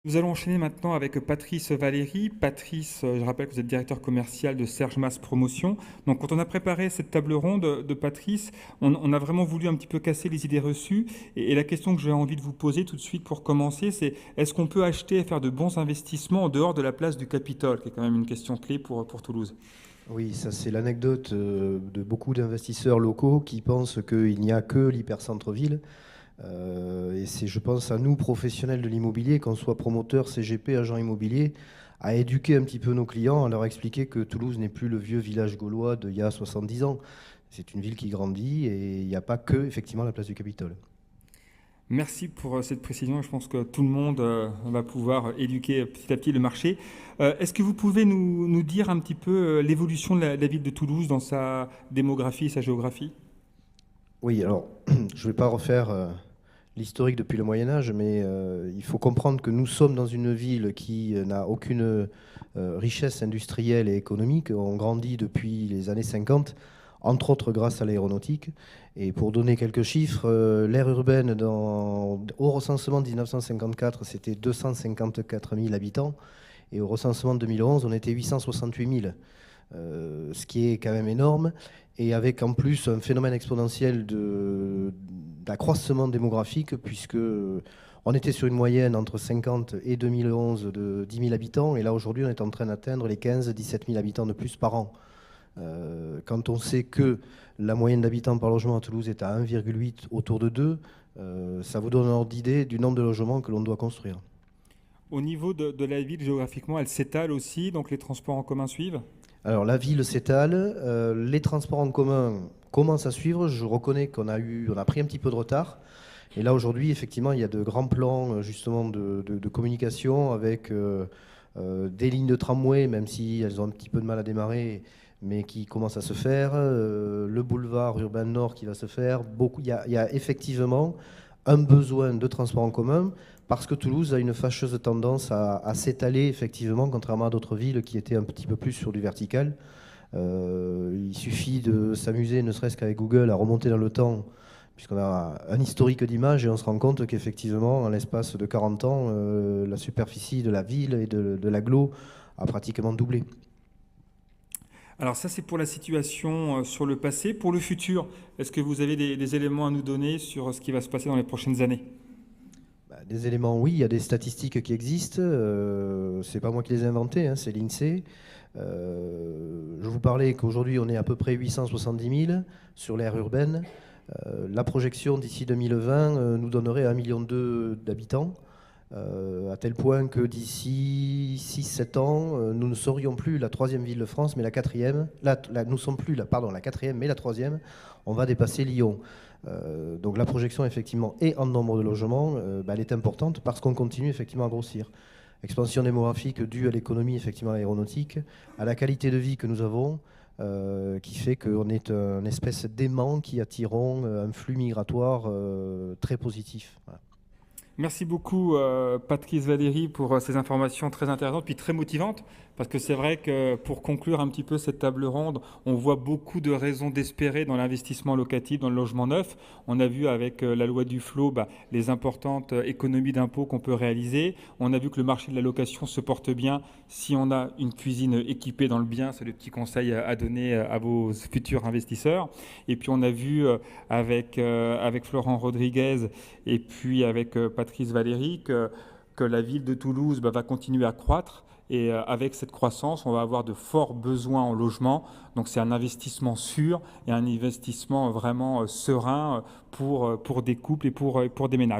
Nous allons enchaîner maintenant avec Patrice Valéry. Patrice, je rappelle que vous êtes directeur commercial de Serge Mas Promotion. Donc, quand on a préparé cette table ronde de Patrice, on a vraiment voulu un petit peu casser les idées reçues. Et la question que j'ai envie de vous poser tout de suite pour commencer, c'est est-ce qu'on peut acheter et faire de bons investissements en dehors de la place du Capitole, qui est quand même une question clé pour Toulouse? Oui, ça c'est l'anecdote de beaucoup d'investisseurs locaux qui pensent qu'il n'y a que l'hypercentre-ville. Et c'est, je pense, à nous, professionnels de l'immobilier, qu'on soit promoteur, CGP, agent immobilier, à éduquer un petit peu nos clients, à leur expliquer que Toulouse n'est plus le vieux village gaulois d'il y a 70 ans. C'est une ville qui grandit et il n'y a pas que, effectivement, la place du Capitole. Merci pour cette précision. Je pense que tout le monde va pouvoir éduquer petit à petit le marché. Est-ce que vous pouvez nous dire un petit peu l'évolution de la ville de Toulouse dans sa démographie et sa géographie? Oui, alors, je ne vais pas refaire l'historique depuis le Moyen Âge, mais il faut comprendre que nous sommes dans une ville qui n'a aucune richesse industrielle et économique. On grandit depuis les années 50, entre autres grâce à l'aéronautique. Et pour donner quelques chiffres, l'aire urbaine au recensement de 1954, c'était 254 000 habitants. Et au recensement de 2011, on était 868 000, ce qui est quand même énorme. Et avec en plus un phénomène exponentiel d'accroissement démographique, puisque on était sur une moyenne entre 50 et 2011 de 10 000 habitants, et là aujourd'hui on est en train d'atteindre les 15-17 000 habitants de plus par an. Quand on sait que la moyenne d'habitants par logement à Toulouse est à 1,8 autour de 2, ça vous donne un ordre d'idée du nombre de logements que l'on doit construire. Au niveau de la ville, géographiquement, elle s'étale aussi, donc les transports en commun suivent? Alors la ville s'étale, les transports en commun commencent à suivre. Je reconnais on a pris un petit peu de retard. Et là aujourd'hui, effectivement, il y a de grands plans justement de communication avec des lignes de tramway, même si elles ont un petit peu de mal à démarrer, mais qui commencent à se faire. Le boulevard urbain nord qui va se faire. Il y a effectivement un besoin de transport en commun parce que Toulouse a une fâcheuse tendance à s'étaler, effectivement, contrairement à d'autres villes qui étaient un petit peu plus sur du vertical. Il suffit de s'amuser, ne serait-ce qu'avec Google, à remonter dans le temps, puisqu'on a un historique d'images et on se rend compte qu'effectivement, en l'espace de 40 ans, la superficie de la ville et de l'agglo a pratiquement doublé. Alors ça, c'est pour la situation sur le passé. Pour le futur, est-ce que vous avez des éléments à nous donner sur ce qui va se passer dans les prochaines années? Bah, des éléments, oui, il y a des statistiques qui existent. C'est pas moi qui les ai inventées, hein, c'est l'INSEE. Je vous parlais qu'aujourd'hui, on est à peu près 870 000 sur l'aire urbaine. La projection d'ici 2020 nous donnerait 1,2 million d'habitants, à tel point que d'ici 6-7 ans, nous ne serions plus la troisième ville de France, mais la quatrième. Nous ne sommes plus la quatrième, mais la troisième. On va dépasser Lyon. Donc la projection, effectivement, et en nombre de logements, elle est importante parce qu'on continue effectivement à grossir. Expansion démographique due à l'économie, effectivement, aéronautique, à la qualité de vie que nous avons, qui fait qu'on est une espèce d'aimant qui attirons un flux migratoire très positif. Voilà. Merci beaucoup, Patrice Valéry, pour ces informations très intéressantes puis très motivantes. Parce que c'est vrai que pour conclure un petit peu cette table ronde, on voit beaucoup de raisons d'espérer dans l'investissement locatif, dans le logement neuf. On a vu avec la loi du flot les importantes économies d'impôts qu'on peut réaliser. On a vu que le marché de la location se porte bien si on a une cuisine équipée dans le bien. C'est le petit conseil à donner à vos futurs investisseurs. Et puis on a vu avec Florent Rodriguez et puis avec Patrice Valéry que la ville de Toulouse va continuer à croître. Et avec cette croissance, on va avoir de forts besoins en logement. Donc c'est un investissement sûr et un investissement vraiment serein pour des couples et pour des ménages.